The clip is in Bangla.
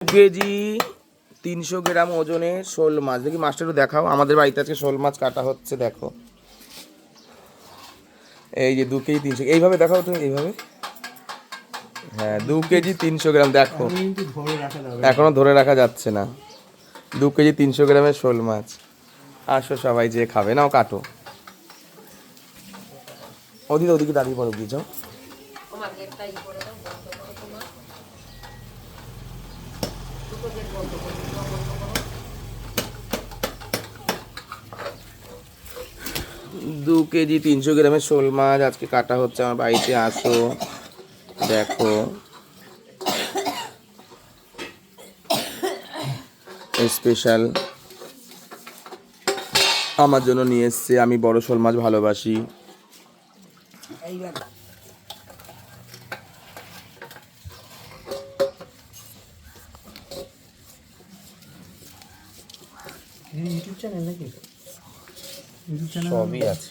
কেজি 300 গ্রাম ওজনের শোল মাছ। দেখি মাছটা একটু দেখাও। আমাদের বাড়িতে আজকে শোল মাছ কাটা হচ্ছে, দেখো। এই যে 2 কেজি 300, এইভাবে দেখাও তুমি, এইভাবে। হ্যাঁ, 2 কেজি 300 গ্রাম, দেখো। এখনো ধরে রাখা যাচ্ছে না। 2 কেজি 300 গ্রামের শোল মাছ। আসো সবাই যে খাবে, নাও কাটো। ওদিকে ওদিকে দাঁড়িয়ে পড়ো, দিয়ে যাও। দু কেজি 300 গ্রামের শোল মাছ আজকে কাটা হচ্ছে আমার বাড়িতে। আসো দেখো, স্পেশাল আমার জন্য নিয়ে এসছে। আমি বড় শোল মাছ ভালোবাসি। ইউটিউব চ্যানেল নাকি? সবই আছে।